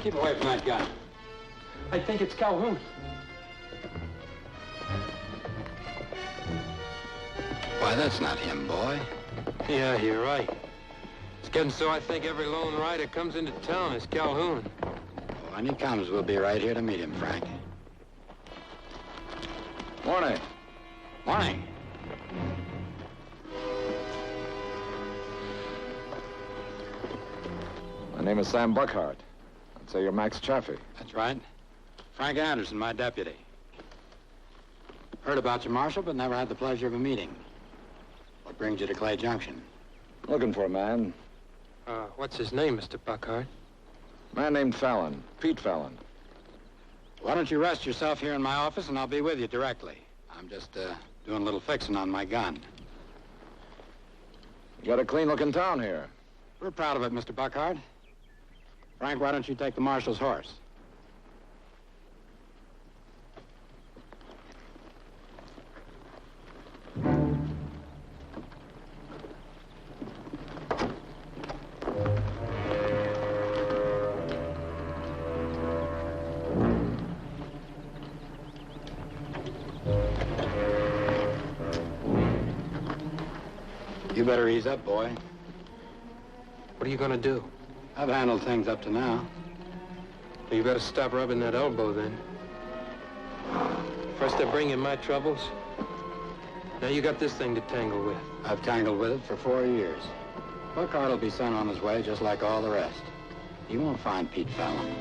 Keep away from that gun. I think it's Calhoun. Why, that's not him, boy. Yeah, you're right. It's getting so I think every lone rider comes into town is Calhoun. Oh, when he comes, we'll be right here to meet him, Frank. Morning. Morning. My name is Sam Buckhart. I'd say you're Max Chaffee. That's right. Frank Anderson, my deputy. Heard about you, Marshal, but never had the pleasure of a meeting. What brings you to Clay Junction? Looking for a man. What's his name, Mr. Buckhart? Man named Fallon. Pete Fallon. Why don't you rest yourself here in my office, and I'll be with you directly. I'm just, doing a little fixing on my gun. You got a clean-looking town here. We're proud of it, Mr. Buckhart. Frank, why don't you take the marshal's horse? You better ease up, boy. What are you gonna do? I've handled things up to now. Well, you better stop rubbing that elbow, then. First I bring you my troubles. Now you got this thing to tangle with. I've tangled with it for 4 years. Buckhart will be sent on his way just like all the rest. He won't find Pete Fallon.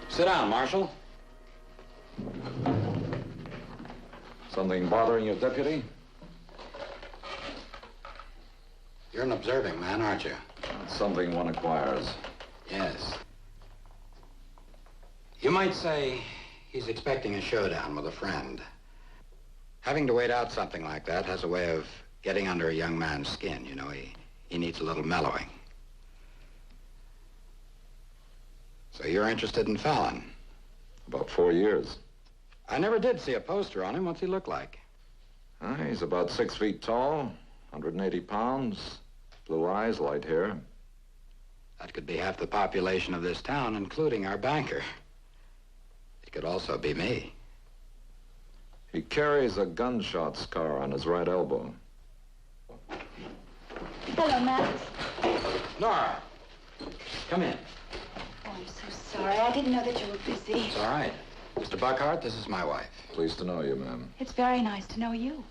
Sit down, Marshal. Something bothering your deputy? You're an observing man, aren't you? It's something one acquires. Yes. You might say he's expecting a showdown with a friend. Having to wait out something like that has a way of getting under a young man's skin. You know, he needs a little mellowing. So you're interested in Fallon? About 4 years. I never did see a poster on him. What's he look like? He's about 6 feet tall, 180 pounds, blue eyes, light hair. That could be half the population of this town, including our banker. It could also be me. He carries a gunshot scar on his right elbow. Hello, Max. Nora, come in. Oh, I'm so sorry. I didn't know that you were busy. It's all right. Mr. Buckhart, this is my wife. Pleased to know you, ma'am. It's very nice to know you.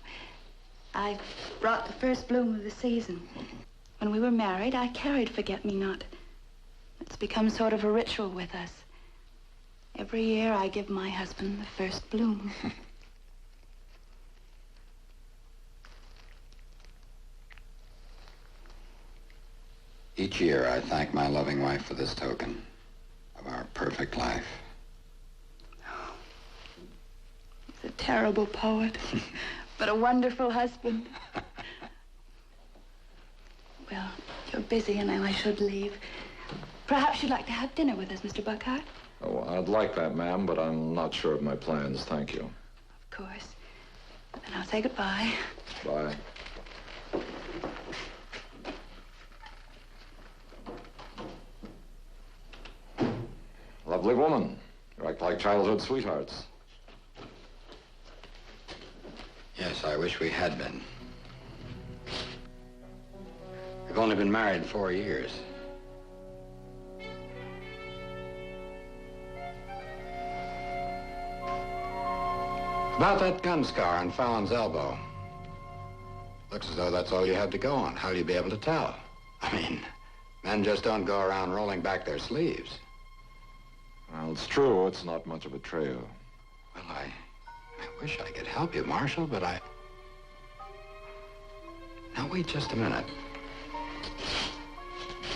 I brought the first bloom of the season. When we were married, I carried forget-me-not. It's become sort of a ritual with us. Every year, I give my husband the first bloom. Each year, I thank my loving wife for this token of our perfect life. He's a terrible poet, but a wonderful husband. Well, you're busy, and I should leave. Perhaps you'd like to have dinner with us, Mr. Buckhart? Oh, I'd like that, ma'am, but I'm not sure of my plans. Thank you. Of course. Then I'll say goodbye. Bye. Lovely woman. You act like childhood sweethearts. Yes, I wish we had been. We've only been married 4 years. About that gun scar on Fallon's elbow. Looks as though that's all you had to go on. How'll you be able to tell? I mean, men just don't go around rolling back their sleeves. Well, it's true. It's not much of a trail. Well, I wish I could help you, Marshal, but I... Now, wait just a minute.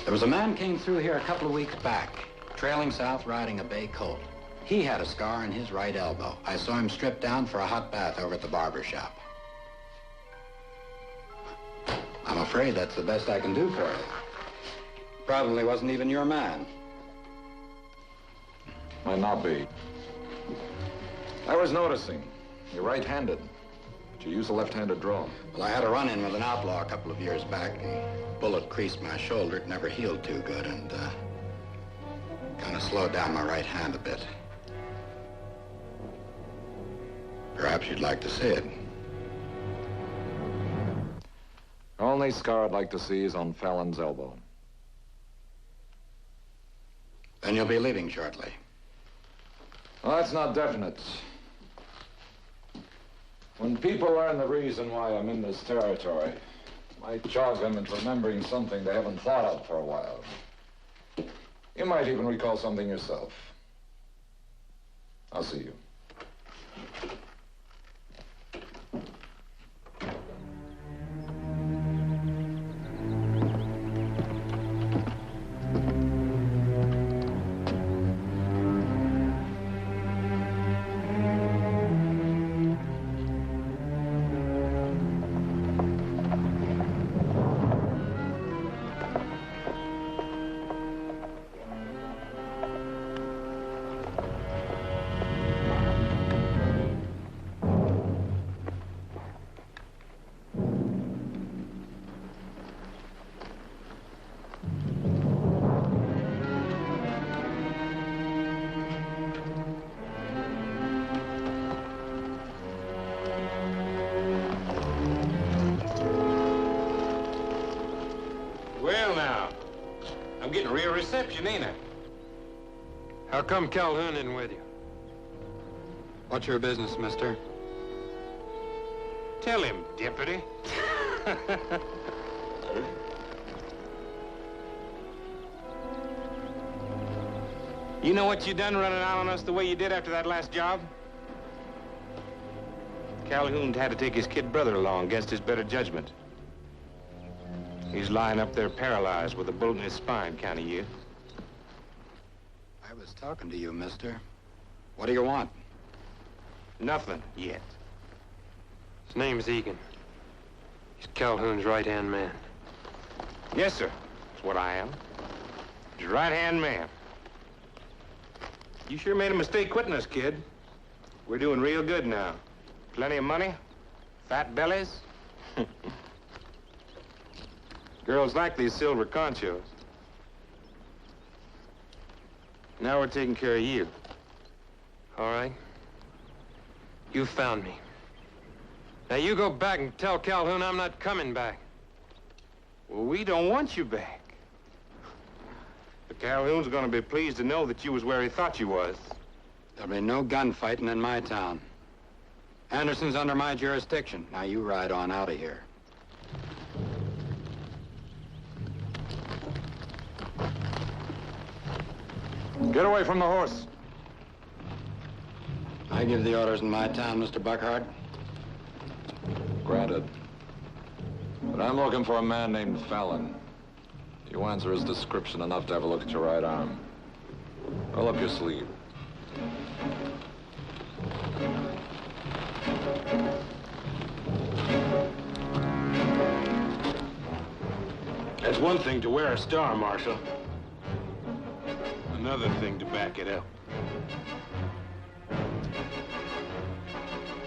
There was a man came through here a couple of weeks back, trailing south riding a bay colt. He had a scar on his right elbow. I saw him stripped down for a hot bath over at the barber shop. I'm afraid that's the best I can do for you. Probably wasn't even your man. Might not be. I was noticing. You're right-handed. But you use a left-handed draw. Well, I had a run-in with an outlaw a couple of years back. The bullet creased my shoulder. It never healed too good, and kind of slowed down my right hand a bit. Perhaps you'd like to see it. The only scar I'd like to see is on Fallon's elbow. Then you'll be leaving shortly. Well, that's not definite. When people learn the reason why I'm in this territory, it might jog them into remembering something they haven't thought of for a while. You might even recall something yourself. I'll see you. Reception, ain't I? How come Calhoun isn't with you? What's your business, mister? Tell him, deputy. You know what you done running out on us the way you did after that last job? Calhoun had to take his kid brother along against his better judgment. He's lying up there paralyzed with a bullet in his spine, county you. I was talking to you, mister. What do you want? Nothing yet. His name's Egan. He's Calhoun's right-hand man. Yes, sir. That's what I am. His right-hand man. You sure made a mistake quitting us, kid. We're doing real good now. Plenty of money, fat bellies. Girls like these silver conchos. Now we're taking care of you. All right. You found me. Now you go back and tell Calhoun I'm not coming back. Well, we don't want you back. But Calhoun's gonna be pleased to know that you was where he thought you was. There'll be no gunfighting in my town. Anderson's under my jurisdiction. Now you ride on out of here. Get away from the horse. I give the orders in my town, Mr. Buckhart. Granted. But I'm looking for a man named Fallon. You answer his description enough to have a look at your right arm. Roll up your sleeve. It's one thing to wear a star, Marshal. Another thing to back it up.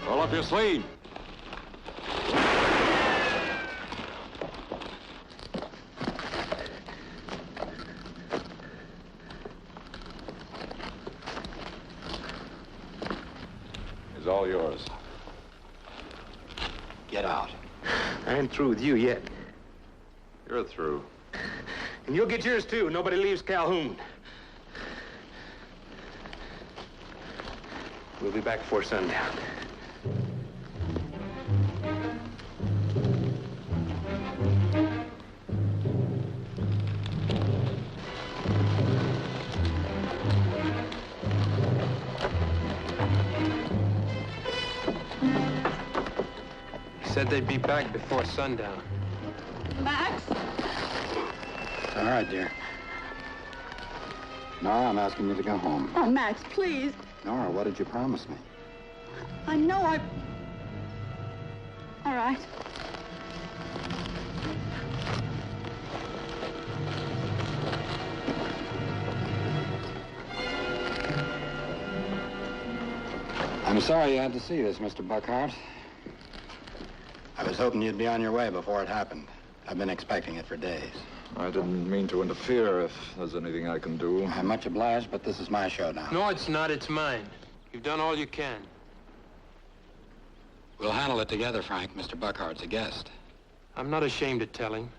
Roll up your sleeve. It's all yours. Get out. I ain't through with you yet. You're through. And you'll get yours, too. Nobody leaves Calhoun. We'll be back before sundown. Said they'd be back before sundown. Max? It's all right, dear. Nora, I'm asking you to go home. Oh, Max, please. Nora, what did you promise me? I know I... All right. I'm sorry you had to see this, Mr. Buckhart. I was hoping you'd be on your way before it happened. I've been expecting it for days. I didn't mean to interfere if there's anything I can do. I'm much obliged, but this is my show now. No, it's not. It's mine. You've done all you can. We'll handle it together, Frank. Mr. Buckhart's a guest. I'm not ashamed to tell him.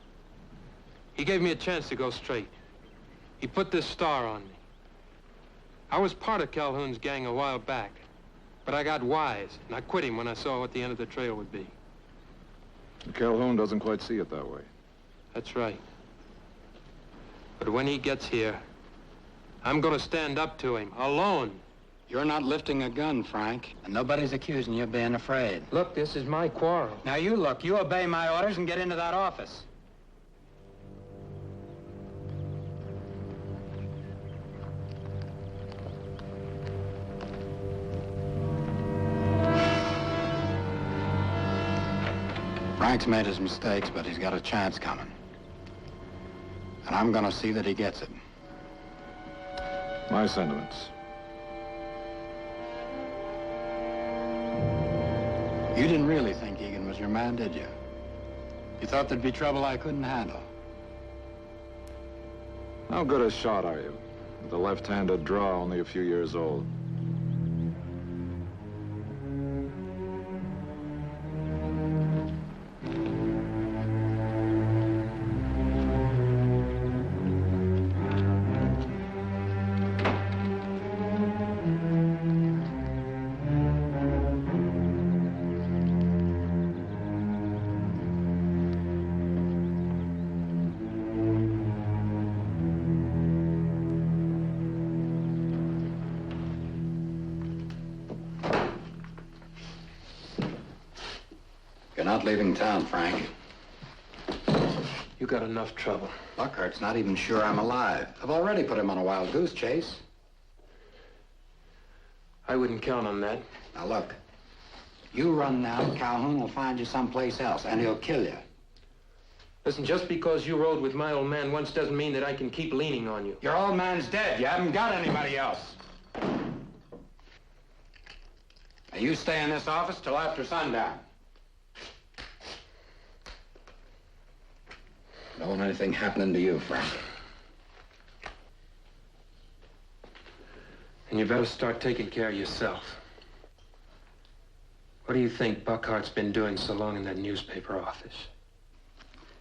He gave me a chance to go straight. He put this star on me. I was part of Calhoun's gang a while back, but I got wise, and I quit him when I saw what the end of the trail would be. Calhoun doesn't quite see it that way. That's right. But when he gets here, I'm gonna stand up to him, alone. You're not lifting a gun, Frank, and nobody's accusing you of being afraid. Look, this is my quarrel. Now you look. You obey my orders and get into that office. Frank's made his mistakes, but he's got a chance coming. And I'm gonna see that he gets it. My sentiments. You didn't really think Egan was your man, did you? You thought there'd be trouble I couldn't handle. How good a shot are you? With a left-handed draw, only a few years old. You're not leaving town, Frank. You got enough trouble. Buckhart's not even sure I'm alive. I've already put him on a wild goose chase. I wouldn't count on that. Now look, you run now, Calhoun will find you someplace else, and he'll kill you. Listen, just because you rode with my old man once doesn't mean that I can keep leaning on you. Your old man's dead. You haven't got anybody else. Now you stay in this office till after sundown. Don't want anything happening to you, Frank. And you better start taking care of yourself. What do you think Buckhart's been doing so long in that newspaper office?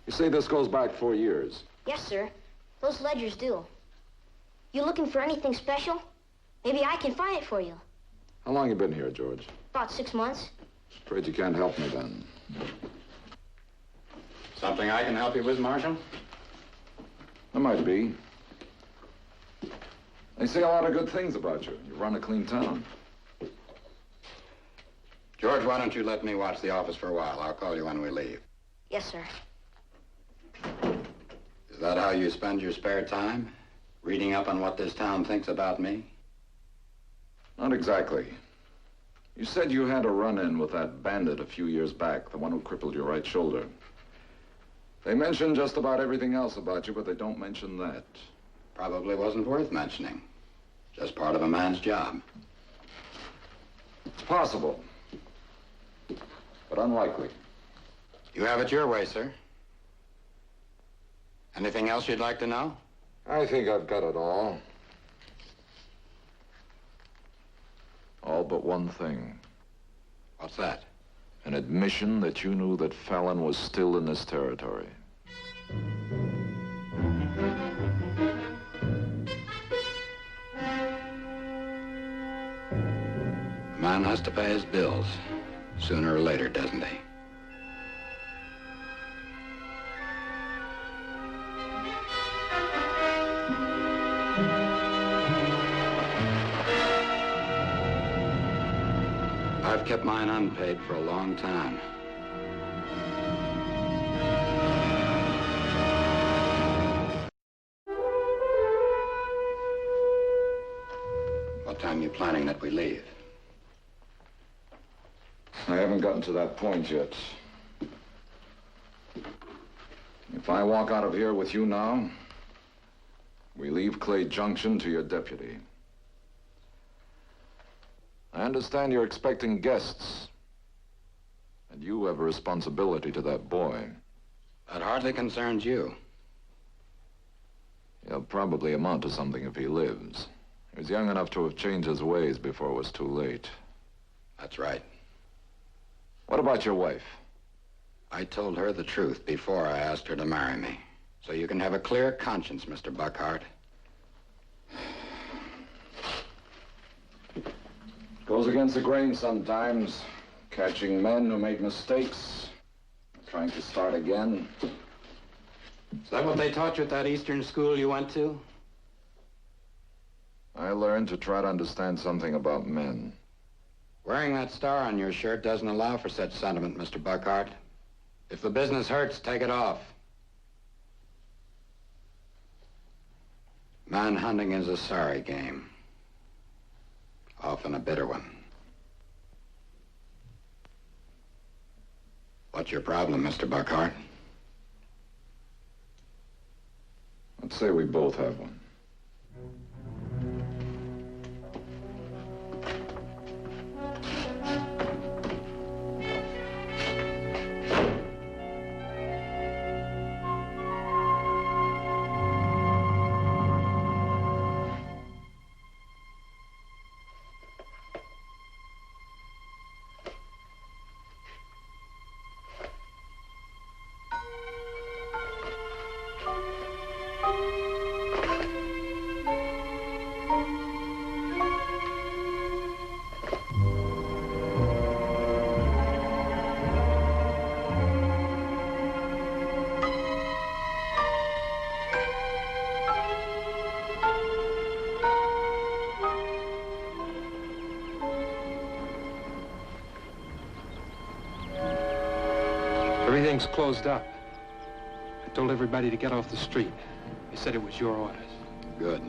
You say this goes back 4 years? Yes, sir. Those ledgers do. You looking for anything special? Maybe I can find it for you. How long you been here, George? About 6 months. Afraid you can't help me then. Something I can help you with, Marshal? There might be. They say a lot of good things about you. You run a clean town. George, why don't you let me watch the office for a while? I'll call you when we leave. Yes, sir. Is that how you spend your spare time? Reading up on what this town thinks about me? Not exactly. You said you had a run-in with that bandit a few years back, the one who crippled your right shoulder. They mention just about everything else about you, but they don't mention that. Probably wasn't worth mentioning. Just part of a man's job. It's possible, but unlikely. You have it your way, sir. Anything else you'd like to know? I think I've got it all. All but one thing. What's that? An admission that you knew that Fallon was still in this territory. A man has to pay his bills, sooner or later, doesn't he? I've kept mine unpaid for a long time. time you planning that we leave? I haven't gotten to that point yet. If I walk out of here with you now, we leave Clay Junction to your deputy. I understand you're expecting guests, and you have a responsibility to that boy. That hardly concerns you. He'll probably amount to something if he lives. He was young enough to have changed his ways before it was too late. That's right. What about your wife? I told her the truth before I asked her to marry me. So you can have a clear conscience, Mr. Buckhart. Goes against the grain sometimes. Catching men who make mistakes. Trying to start again. Is that what they taught you at that Eastern school you went to? I learned to try to understand something about men. Wearing that star on your shirt doesn't allow for such sentiment, Mr. Buckhart. If the business hurts, take it off. Manhunting is a sorry game. Often a bitter one. What's your problem, Mr. Buckhart? Let's say we both have one. Everything's closed up. I told everybody to get off the street. They said it was your orders. Good.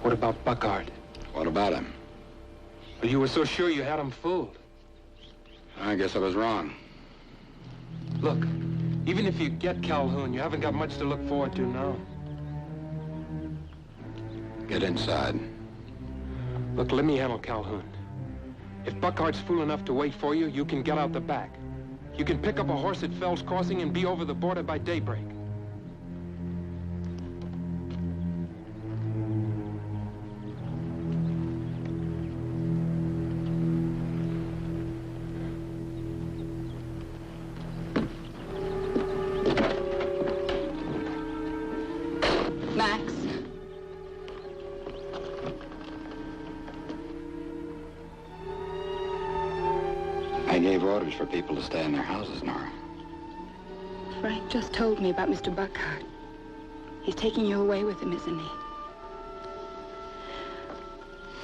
What about Buckhart? What about him? Well, you were so sure you had him fooled. I guess I was wrong. Look, even if you get Calhoun, you haven't got much to look forward to now. Get inside. Look, let me handle Calhoun. If Buckhart's fool enough to wait for you, you can get out the back. You can pick up a horse at Fell's Crossing and be over the border by daybreak. Max. I gave orders for people to stay in their houses, Nora. Frank just told me about Mr. Buckhart. He's taking you away with him, isn't he?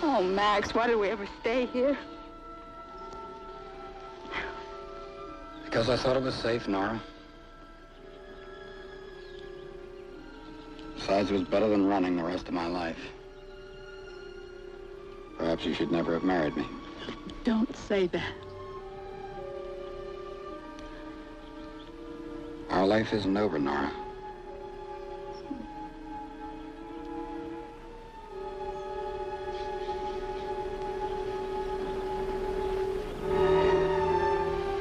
Oh, Max, why did we ever stay here? Because I thought it was safe, Nora. Besides, it was better than running the rest of my life. Perhaps you should never have married me. Don't say that. Our life isn't over, Nora.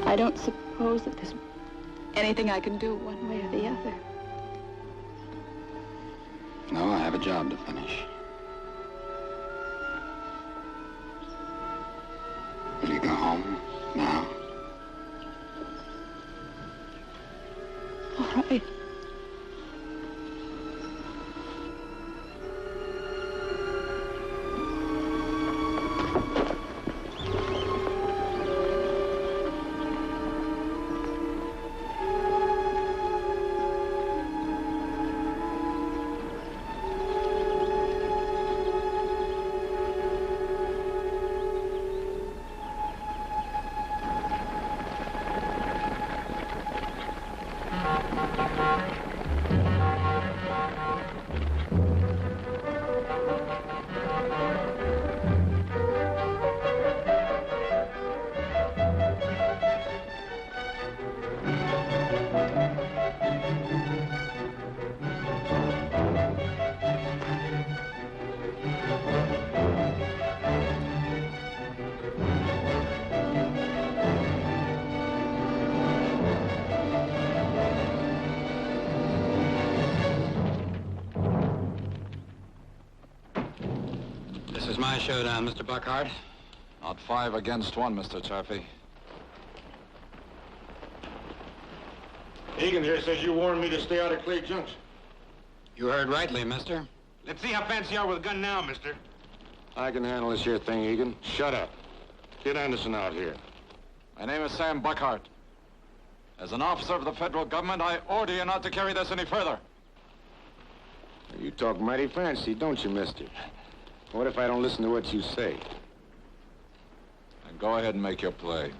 I don't suppose that there's anything I can do one way or the other. No, I have a job to finish. Will you go home now? All right. my showdown, Mr. Buckhart. Not 5 against 1, Mr. Chaffee. Egan here says you warned me to stay out of Clay Junction. You heard rightly, mister. Let's see how fancy you are with a gun now, mister. I can handle this here thing, Egan. Shut up. Get Anderson out here. My name is Sam Buckhart. As an officer of the federal government, I order you not to carry this any further. You talk mighty fancy, don't you, mister? What if I don't listen to what you say? Then go ahead and make your play.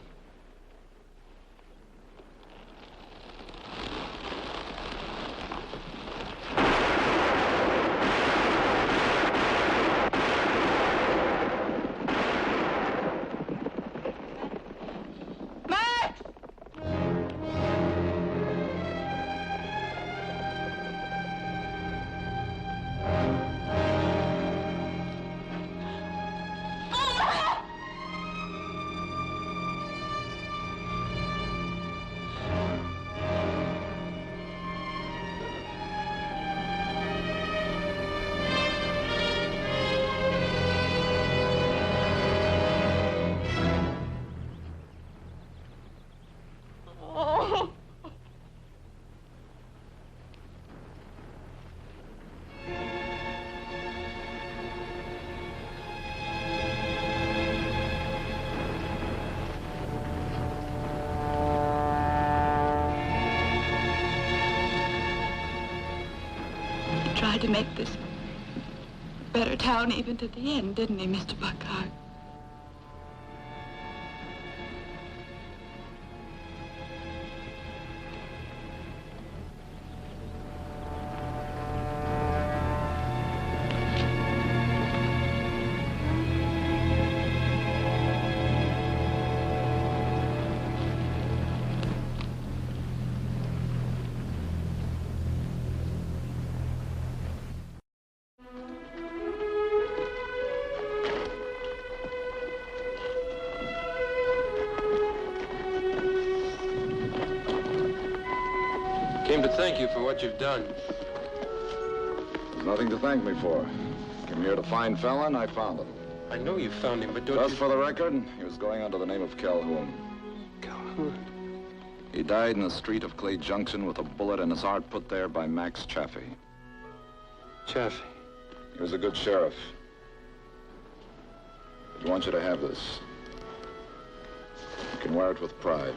Tried to make this a better town even to the end, didn't he, Mr. Buckhart? Came to thank you for what you've done. There's nothing to thank me for. Came here to find Fallon, I found him. I know you found him, but don't Just you... for the record, he was going under the name of Calhoun. Calhoun? He died in the street of Clay Junction with a bullet in his heart put there by Max Chaffee. Chaffee. He was a good sheriff. But I want you to have this. You can wear it with pride.